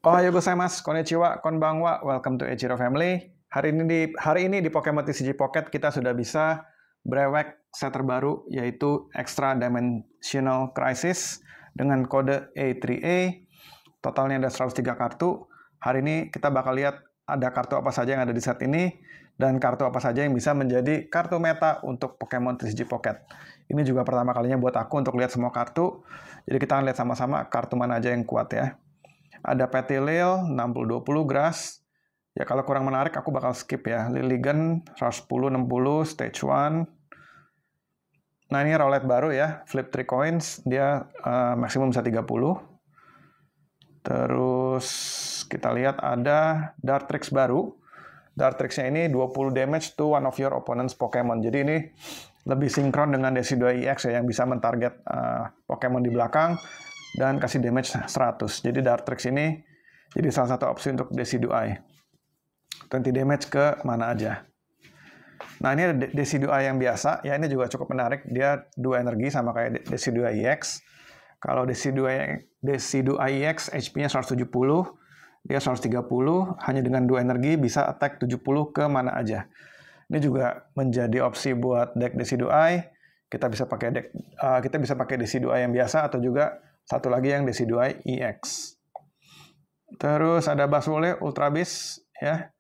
Ohayo gozaimasu, konnichiwa, konbanwa, welcome to Eiichiro Family. Hari ini di Pokemon TCG Pocket kita sudah bisa brewek set terbaru yaitu Extra Dimensional Crisis dengan kode A3A. Totalnya ada 103 kartu. Hari ini kita bakal lihat ada kartu apa saja yang ada di set ini dan kartu apa saja yang bisa menjadi kartu meta untuk Pokemon TCG Pocket. Ini juga pertama kalinya buat aku untuk lihat semua kartu. Jadi kita akan lihat sama-sama kartu mana aja yang kuat ya. Ada Petilil, 60-20 Grass. Ya kalau kurang menarik aku bakal skip ya. Lilligant, 110-60, Stage 1. Nah ini roulette baru ya, Flip 3 Coins. Dia maksimum bisa 30. Terus kita lihat ada Dartrix baru. Dartrix-nya ini 20 damage to one of your opponent's Pokemon. Jadi ini lebih sinkron dengan Decidueye-EX ya, yang bisa mentarget Pokemon di belakang dan kasih damage 100. Jadi Dartrix ini jadi salah satu opsi untuk Decidueye. 20 damage ke mana aja. Nah ini ada Decidueye yang biasa, ya ini juga cukup menarik. Dia 2 energi sama kayak Decidueye-EX. Kalau Decidueye-EX HP-nya 170, dia 130, hanya dengan 2 energi bisa attack 70 ke mana aja. Ini juga menjadi opsi buat deck Decidueye. Kita bisa pakai Decidueye yang biasa atau juga satu lagi yang Decidueye-EX. Terus ada Buzzwole Ultra Beast ya.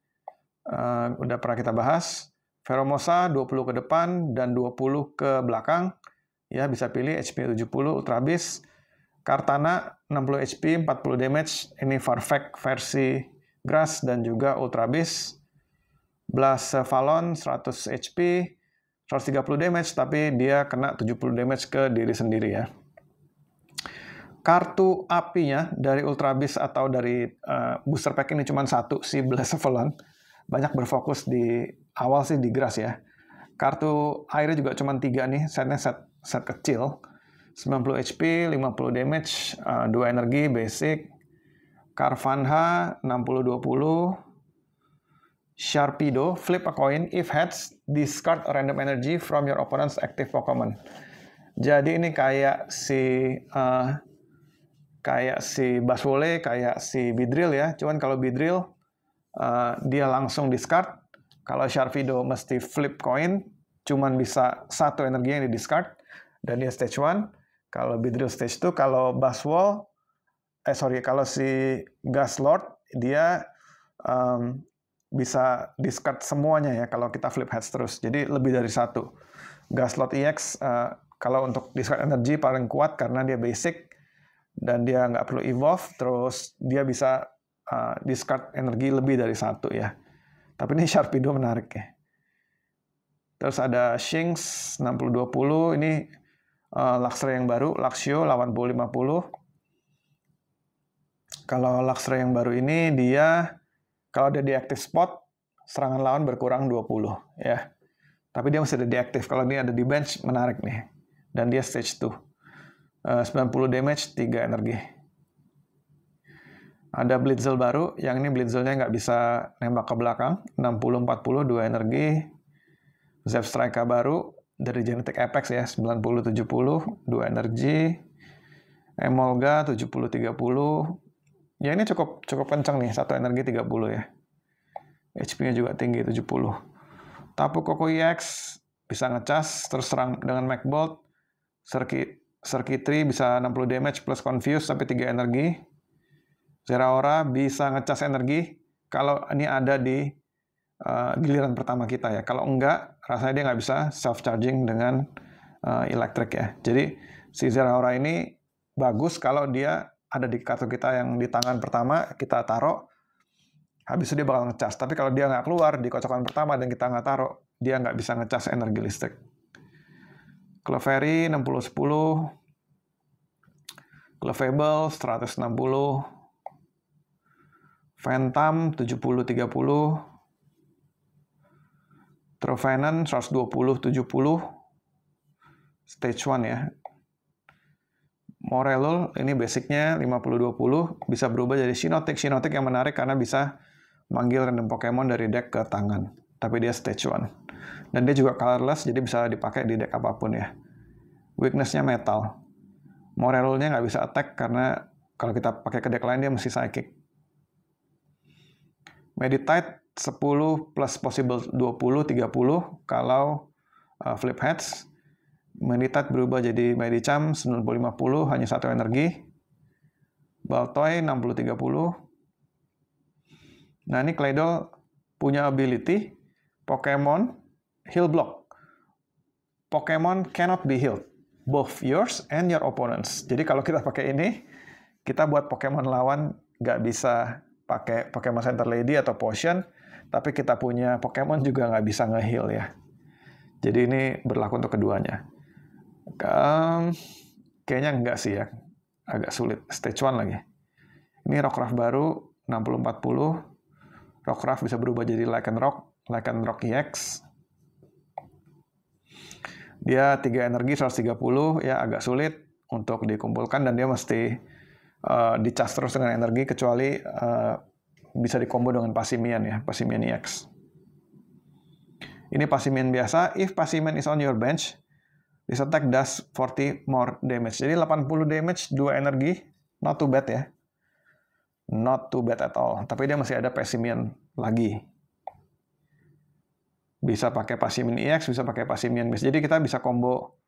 Udah pernah kita bahas. Pheromosa 20 ke depan dan 20 ke belakang. Ya, bisa pilih HP 70 Ultra Beast. Kartana 60 HP, 40 damage. Ini Farfetch versi Grass dan juga Ultra Beast. Blacephalon 100 HP, 130 damage, tapi dia kena 70 damage ke diri sendiri ya. Kartu apinya dari Ultra Beast atau dari booster pack ini cuma satu, si Blacephalon. Banyak berfokus di awal sih di Grass ya. Kartu airnya juga cuma 3 nih, setnya set kecil. 90 HP, 50 damage, 2 energi, basic. Carvanha 60-20. Sharpedo, flip a coin, if heads, discard a random energy from your opponent's active Pokemon. Jadi ini kayak si Buzzwole, kayak si Beedrill ya. Cuman kalau Beedrill dia langsung discard. Kalau Sharpedo mesti flip coin, cuman bisa 1 energi yang di discard dan dia stage 1. Kalau Beedrill stage 2, kalau Buzzwole kalau si Guzzlord dia bisa discard semuanya ya kalau kita flip heads terus. Jadi lebih dari 1. Guzzlord EX kalau untuk discard energi paling kuat karena dia basic dan dia nggak perlu evolve, terus dia bisa discard energi lebih dari 1 ya. Tapi ini Sharpedo menarik ya. Terus ada Shinx 60-20, ini Luxray yang baru, Luxio 80-50. Kalau Luxray yang baru ini dia kalau dia di active spot, serangan lawan berkurang 20 ya. Tapi dia masih ada di active. Kalau dia ada di bench, menarik nih. Dan dia stage 2. 90 damage, 3 energi. Ada Blitzel baru, yang ini Blitzelnya nggak bisa nembak ke belakang. 60-40, 2 energi. Zebstrika baru, dari Genetic Apex ya, 90-70, 2 energi. Emolga 70-30. Ya ini cukup kencang nih, 1 energi 30 ya. HP-nya juga tinggi, 70. Tapu Koko EX bisa ngecas, terus serang dengan Magbolt. Circuitry bisa 60 damage plus Confuse, tapi 3 energi. Zeraora bisa ngecas energi kalau ini ada di giliran pertama kita ya. Kalau enggak, rasanya dia nggak bisa self-charging dengan Electric ya. Jadi si Zeraora ini bagus kalau dia ada di kartu kita yang di tangan pertama, kita taruh, habis itu dia bakal ngecas. Tapi kalau dia nggak keluar di kocokan pertama dan kita nggak taruh, dia nggak bisa ngecas energi listrik. Clefairy 60-10. Clefable 160. Phantom 70-30. Trovenon 120-70. Stage 1 ya. Morelul, ini basicnya 50-20, bisa berubah jadi Shiinotic. Shiinotic yang menarik karena bisa manggil random Pokemon dari deck ke tangan. Tapi dia stage 1. Dan dia juga colorless, jadi bisa dipakai di deck apapun ya. Weakness-nya metal. Morelulnya nggak bisa attack karena kalau kita pakai ke deck lain dia mesti psychic. Meditite 10 plus possible 20, 30 kalau flip heads. Meditite berubah jadi Medicham 90-50, hanya satu energi. Baltoy 60-30. Nah, ini Claydol punya ability Pokemon heal block. Pokemon cannot be healed, both yours and your opponents. Jadi kalau kita pakai ini, kita buat Pokemon lawan nggak bisa pakai Pokemon Center Lady atau Potion, tapi kita punya Pokemon juga nggak bisa nge-heal ya. Jadi ini berlaku untuk keduanya. Kayaknya enggak sih ya, agak sulit. Stage 1 lagi. Ini Rockruff baru, 60-40. Rockruff bisa berubah jadi Lycanroc EX. Dia 3 energi, 130, ya agak sulit untuk dikumpulkan, dan dia mesti dicas terus dengan energi, kecuali bisa dikombo dengan Passimian ya, Passimian EX. Ini Passimian biasa. If Passimian is on your bench, this attack does 40 more damage. Jadi 80 damage, 2 energi, not too bad ya. Not too bad at all. Tapi dia masih ada Passimian lagi. Bisa pakai Passimian EX, bisa pakai Passimian base. Jadi kita bisa combo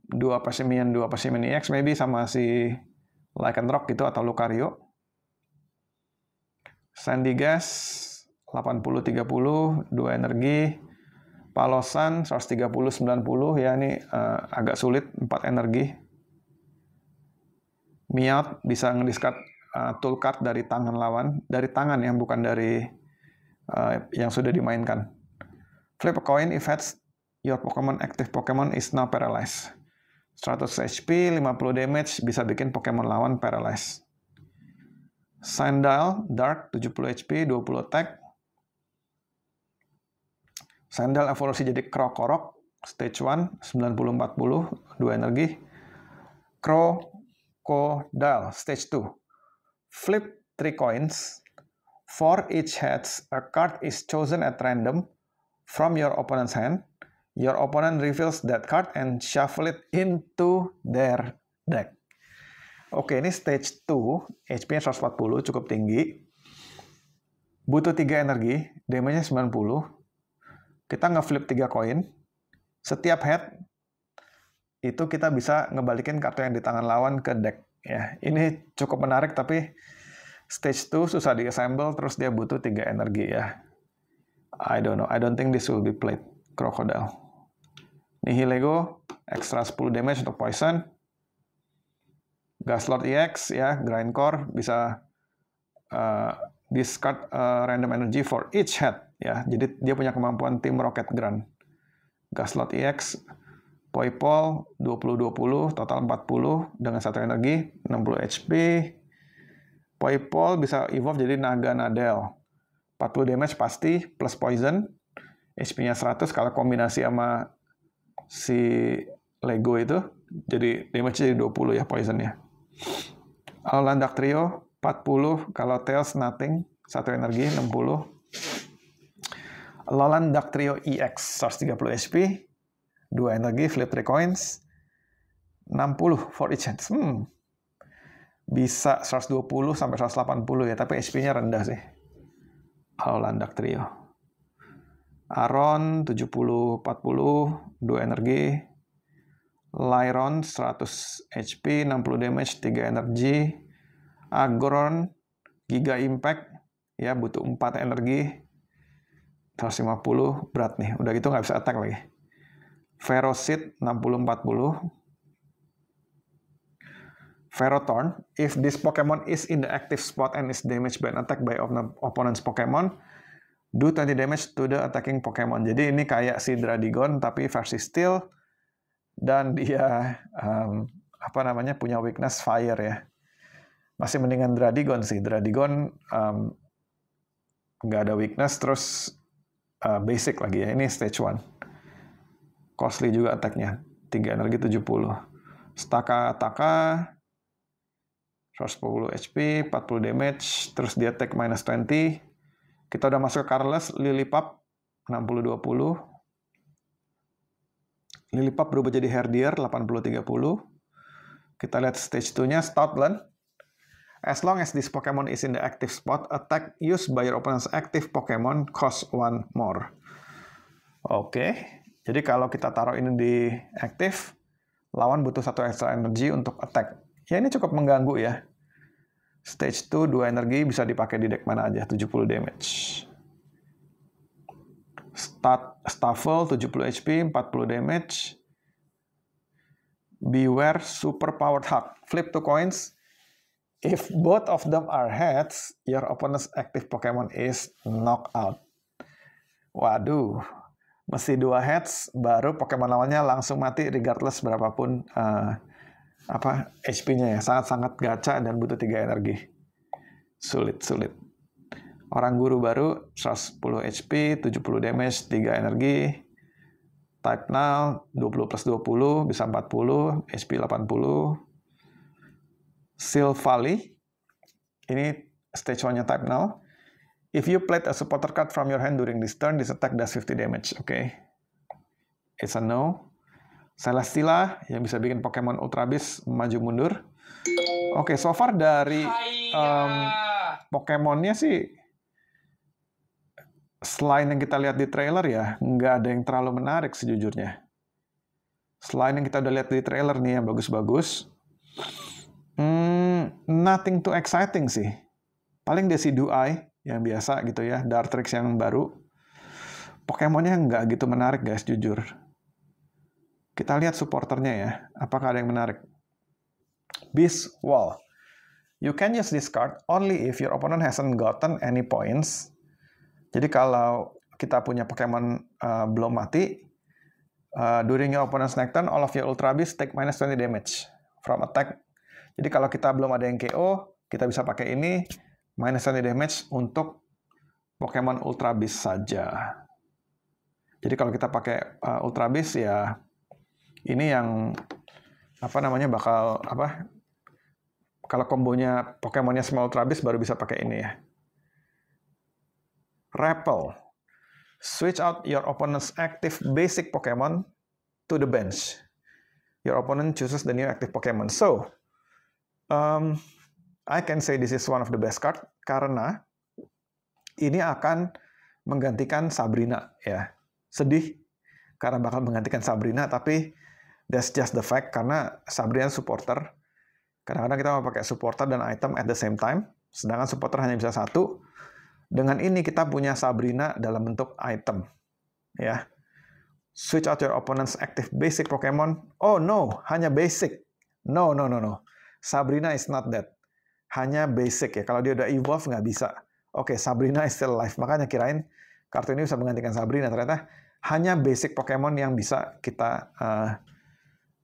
2 Passimian EX, maybe sama si Lycanroc gitu, atau Lucario. Sandygast 80-30, 2 energi. Palosan 130-90, ya ini agak sulit, 4 energi. Meowth bisa ngediscard tool card dari tangan lawan, dari tangan ya, bukan dari yang sudah dimainkan. Flip a coin if heads, your active Pokemon is now paralyzed. 100 HP, 50 damage, bisa bikin Pokemon lawan paralyzed. Sandile Dark 70 HP, 20 attack. Sandile evolusi jadi Krokorok, stage 1, 90-40, 2 energi. Crocodile, stage 2. Flip 3 coins. For each heads, a card is chosen at random from your opponent's hand. Your opponent reveals that card and shuffle it into their deck. Oke, ini stage 2, HP-nya 140, cukup tinggi. Butuh 3 energi, damage-nya 90. Kita nge-flip 3 koin. Setiap head, itu kita bisa ngebalikin kartu yang di tangan lawan ke deck. Ya, ini cukup menarik, tapi stage 2 susah di-assemble, terus dia butuh 3 energi ya. I don't know, I don't think this will be played. Crocodile. Nihilego, extra 10 damage untuk poison. Gasslot EX, ya, Grindcore, bisa discard random energy for each head. Ya, jadi dia punya kemampuan Team Rocket Grunt. Gasslot EX, Poipole 20-20, total 40 dengan 1 energi, 60 HP. Poipole bisa evolve jadi Naga Nadel. 40 damage pasti, plus poison. HP-nya 100, kalau kombinasi sama si Lego itu, jadi damage jadi 20 ya poisonnya. Alolan Dugtrio, 40, kalau Tails nothing, 1 energi, 60. Alolan Dugtrio EX, 130 HP, 2 energi, flip 3 coins, 60 for each hand. Bisa 120 sampai 180 ya, tapi HP-nya rendah sih. Alolan Dugtrio. Aron 70-40, 2 energi. Lyron 100 HP, 60 damage, 3 energi. Aggron Giga Impact, ya butuh 4 energi. 150, berat nih. Udah gitu nggak bisa attack lagi. Ferocid 60-40. Ferrothorn, if this Pokemon is in the active spot and is damaged by an attack by opponent's Pokemon, do 20 damage to the attacking Pokemon. Jadi ini kayak si Dradigon tapi versi Steel, dan dia punya weakness fire ya. Masih mendingan Dradigon sih. Dradigon nggak ada weakness, terus basic lagi ya. Ini stage 1. Costly juga attack-nya. 3 energi 70. Staka-Taka 110 HP, 40 damage, terus dia take minus 20. Kita udah masuk ke Careless, Lillipup 60-20. Lillipup berubah jadi Herdier 80-30. Kita lihat stage 2-nya, Stoutland. As long as this Pokemon is in the active spot, attack used by your opponent's active Pokemon cost 1 more. Oke, jadi kalau kita taruh ini di aktif, lawan butuh 1 extra energi untuk attack. Ya ini cukup mengganggu ya. Stage 2, 2 energi bisa dipakai di deck mana aja, 70 damage. Staffle, 70 HP, 40 damage. Beware, super powered hug. Flip 2 coins. If both of them are heads, your opponent's active Pokemon is knocked out. Waduh, mesti 2 heads, baru Pokemon lawannya langsung mati regardless berapapun HP-nya ya. Sangat-sangat gacha dan butuh 3 energi. Sulit. Orang guru baru, 110 HP, 70 damage, 3 energi. Type Null, 20 plus 20, bisa 40, HP 80. Silvally, ini stage 1-nya Type Null. If you played a supporter card from your hand during this turn, this attack does 50 damage. Oke. It's a no. Celesteela, yang bisa bikin Pokemon Ultra Beast maju mundur. Oke, so far dari Pokemonnya sih, selain yang kita lihat di trailer ya, nggak ada yang terlalu menarik sejujurnya. Selain yang kita udah lihat di trailer nih yang bagus-bagus, nothing too exciting sih. Paling Decidueye yang biasa gitu ya, Dartrix yang baru. Pokemonnya nggak gitu menarik guys, jujur. Kita lihat supporternya ya, apakah ada yang menarik. Beast Wall. You can use this card only if your opponent hasn't gotten any points. Jadi kalau kita punya Pokemon belum mati, during your opponent's next turn, all of your Ultra Beasts take minus 20 damage from attack. Jadi kalau kita belum ada yang KO, kita bisa pakai ini, minus 20 damage untuk Pokemon Ultra Beast saja. Jadi kalau kita pakai Ultra Beast ya, ini yang bakal kalau kombonya Pokemonnya semua Ultra Beast baru bisa pakai ini ya. Repel. Switch out your opponent's active basic Pokemon to the bench. Your opponent chooses the new active Pokemon. So, I can say this is one of the best card karena ini akan menggantikan Sabrina ya. Sedih karena bakal menggantikan Sabrina, tapi that's just the fact karena Sabrina supporter. Kadang-kadang kita mau pakai supporter dan item at the same time, sedangkan supporter hanya bisa 1. Dengan ini kita punya Sabrina dalam bentuk item. Ya. Switch out your opponent's active basic Pokemon. Oh no, hanya basic. No. Sabrina is not that. Hanya basic ya. Kalau dia udah evolve nggak bisa. Oke, Sabrina is still alive. Makanya kirain kartu ini bisa menggantikan Sabrina. Ternyata hanya basic Pokemon yang bisa kita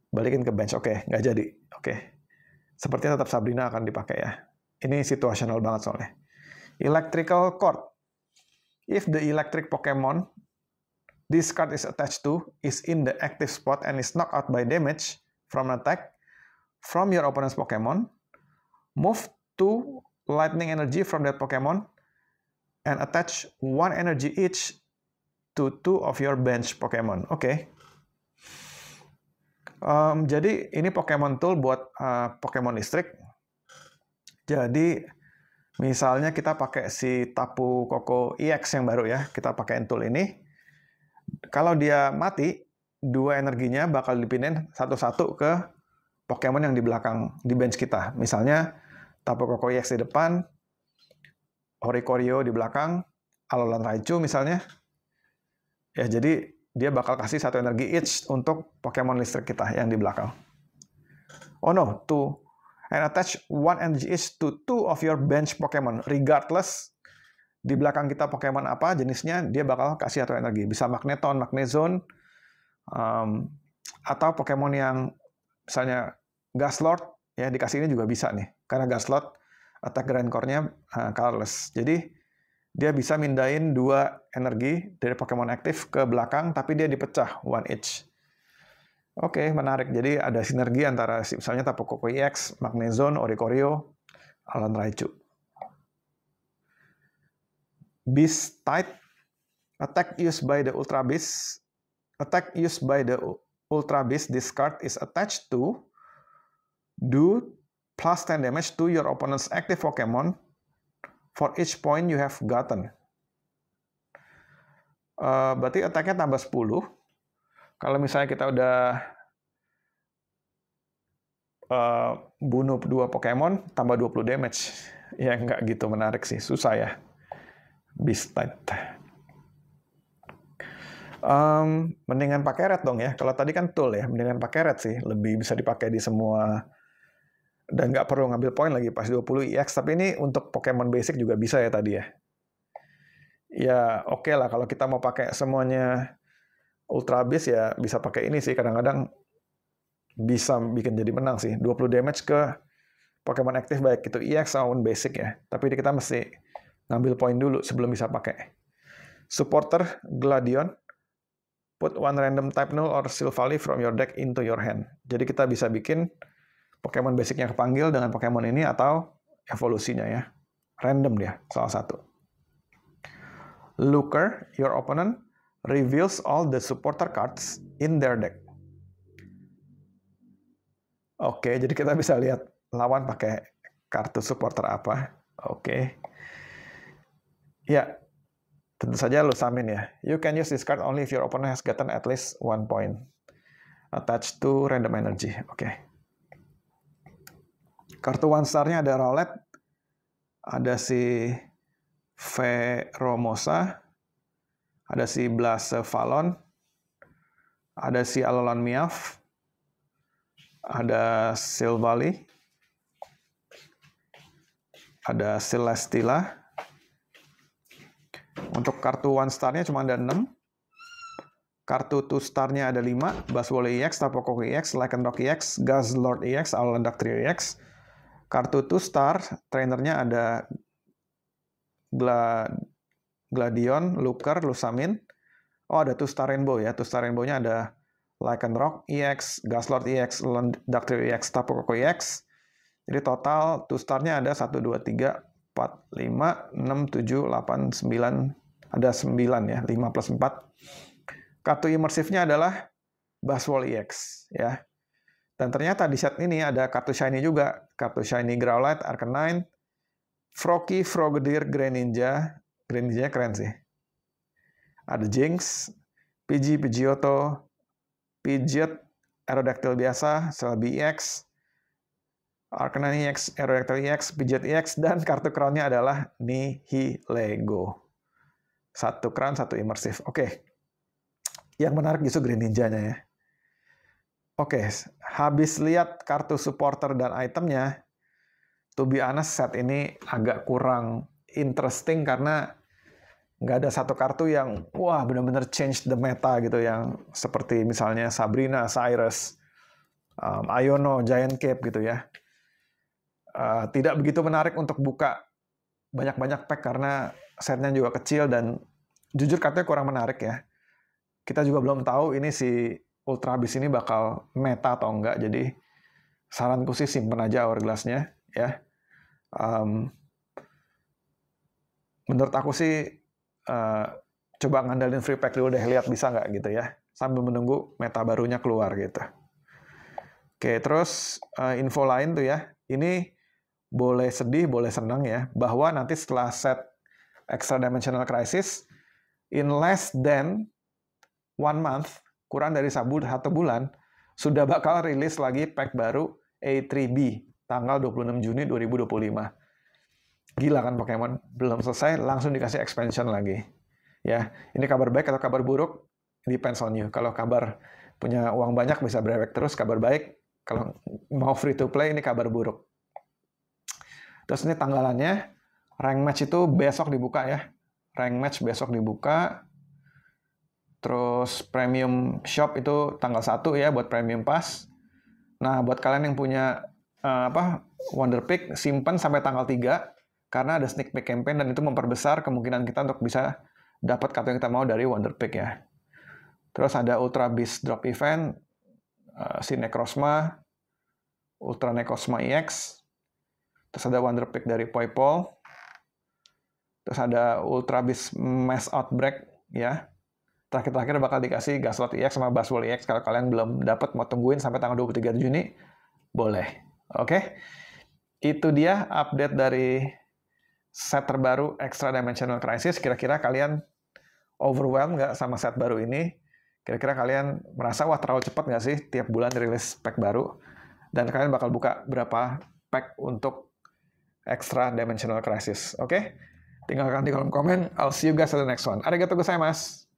balikin ke bench. Oke, nggak jadi. Oke. Sepertinya tetap Sabrina akan dipakai ya. Ini situasional banget soalnya. Electrical Cord. If the electric Pokemon this card is attached to is in the active spot and is knocked out by damage from an attack from your opponent's Pokemon, move 2 lightning energy from that Pokemon and attach 1 energy each to 2 of your bench Pokemon. Oke. Jadi ini Pokemon Tool buat Pokemon listrik. Jadi misalnya kita pakai si Tapu Koko EX yang baru ya, kita pakai tool ini. Kalau dia mati, 2 energinya bakal dipindahin satu-satu ke Pokemon yang di belakang, di bench kita. Misalnya Tapu Koko EX di depan, Oricorio di belakang, Alolan Raichu misalnya. Ya, jadi dia bakal kasih 1 energi each untuk Pokemon listrik kita yang di belakang. Oh no, 2. And attach 1 energy each to 2 of your bench Pokemon. Regardless di belakang kita Pokemon apa jenisnya, dia bakal kasih 1 energi. Bisa Magneton, Magnezone, atau Pokemon yang misalnya Gasslord, ya dikasih ini juga bisa nih. Karena Gasslord attack Grand Core-nya colorless. Jadi dia bisa mindahin 2 energi dari Pokemon aktif ke belakang, tapi dia dipecah 1 each. Oke, menarik. Jadi ada sinergi antara misalnya Tapu Koko EX, Magnezone, Oricorio, Alolan Raichu. Beast Type. Attack used by the Ultra Beast. Attack used by the Ultra Beast. This card is attached to do plus 10 damage to your opponent's active Pokemon for each point you have gotten. Berarti attack-nya tambah 10. Kalau misalnya kita udah bunuh 2 Pokemon, tambah 20 damage. Ya nggak gitu menarik sih, susah ya. Beast type. Mendingan pakai red dong ya. Kalau tadi kan tool ya, mendingan pakai red sih. Lebih bisa dipakai di semua. Dan nggak perlu ngambil poin lagi pas 20 EX. Tapi ini untuk Pokemon basic juga bisa ya tadi ya. Ya oke lah kalau kita mau pakai semuanya Ultra Beast ya bisa pakai ini sih. Kadang-kadang bisa bikin jadi menang sih. 20 damage ke Pokemon aktif baik itu EX maupun basic ya. Tapi kita mesti ngambil poin dulu sebelum bisa pakai. Supporter Gladion. Put one random type null or Silvally from your deck into your hand. Jadi kita bisa bikin Pokemon basicnya kepanggil dengan Pokemon ini atau evolusinya ya. Random dia, salah satu. Looker, your opponent, reveals all the supporter cards in their deck. Oke, jadi kita bisa lihat lawan pakai kartu supporter apa. Oke. Ya, tentu saja lu samin ya. You can use this card only if your opponent has gotten at least 1 point attached to random energy. Oke. Kartu 1 star-nya ada Rowlet, ada si Veromosa, ada si Blacephalon, ada si Alolan Miaf, ada Silvally, ada Celesteela. Untuk kartu 1 star-nya cuma ada 6. Kartu 2 star-nya ada 5. Buzzwole EX, Tapu Koko EX, Lycanroc EX, Guzzlord EX, Alolan Dugtrio EX. Kartu 2 star, trainernya ada Gladion, Looker, Lusamin. Oh, ada 2 star Rainbow ya. 2 star Rainbow-nya ada Lycanroc EX, Guzzlord EX, Alolan Dugtrio EX, Tapu Koko EX. Jadi total 2 star-nya ada 1, 2, 3, 4, 5, 6, 7, 8, 9. Ada 9 ya, 5 plus 4. Kartu immersif-nya adalah Buzzwole EX ya. Dan ternyata di set ini ada kartu shiny juga. Kartu shiny Growlithe, Arcanine, Froakie, Frogadier, Greninja. Greninja keren sih. Ada Jynx, Pidgeotto, Pidgeot, Aerodactyl biasa, Celebi EX, Arcanine EX, Aerodactyl EX, Pidgeot EX, dan kartu crown-nya adalah Nihilego. 1 crown, 1 immersif. Oke. Yang menarik justru Greninja-nya ya. Oke, habis lihat kartu supporter dan itemnya, to be honest set ini agak kurang interesting karena nggak ada satu kartu yang wah benar-benar change the meta gitu, yang seperti misalnya Sabrina, Cyrus, Iono, Giant Cape gitu ya. Tidak begitu menarik untuk buka banyak-banyak pack karena setnya juga kecil dan jujur katanya kurang menarik ya. Kita juga belum tahu ini si Ultra Beast ini bakal meta atau enggak, jadi saranku sih simpen aja Hourglass-nya ya. Menurut aku sih coba ngandalin free pack dulu deh, lihat bisa nggak gitu ya, sambil menunggu meta barunya keluar gitu. Oke, terus info lain tuh ya, ini boleh sedih, boleh senang ya, bahwa nanti setelah set Extra Dimensional Crisis, in less than 1 month, kurang dari 1 bulan, sudah bakal rilis lagi pack baru A3B, tanggal 26 Juni 2025. Gila kan Pokemon? Belum selesai, langsung dikasih expansion lagi. Ya, ini kabar baik atau kabar buruk? Depends on you. Kalau kabar punya uang banyak bisa brewek terus, kabar baik. Kalau mau free to play, ini kabar buruk. Terus ini tanggalannya, rank match itu besok dibuka ya. Rank match besok dibuka. Terus premium shop itu tanggal 1 ya buat premium pass. Nah, buat kalian yang punya Wonder Pick, simpan sampai tanggal 3 karena ada sneak peek campaign dan itu memperbesar kemungkinan kita untuk bisa dapat kartu yang kita mau dari Wonder Pick ya. Terus ada Ultra Beast Drop Event, si Necrozma, Ultra Necrozma EX. Terus ada Wonder Pick dari Poipole. Terus ada Ultra Beast Mass Outbreak ya. Terakhir bakal dikasih Guzzlord EX sama Buzzwole EX. Kalau kalian belum dapat, mau tungguin sampai tanggal 23 Juni, boleh. Oke? itu dia update dari set terbaru Extra Dimensional Crisis. Kira-kira kalian overwhelmed nggak sama set baru ini? Kira-kira kalian merasa, wah terlalu cepat nggak sih tiap bulan rilis pack baru? Dan kalian bakal buka berapa pack untuk Extra Dimensional Crisis? Oke? Tinggalkan di kolom komen. I'll see you guys at the next one. Arigatou gozaimasu.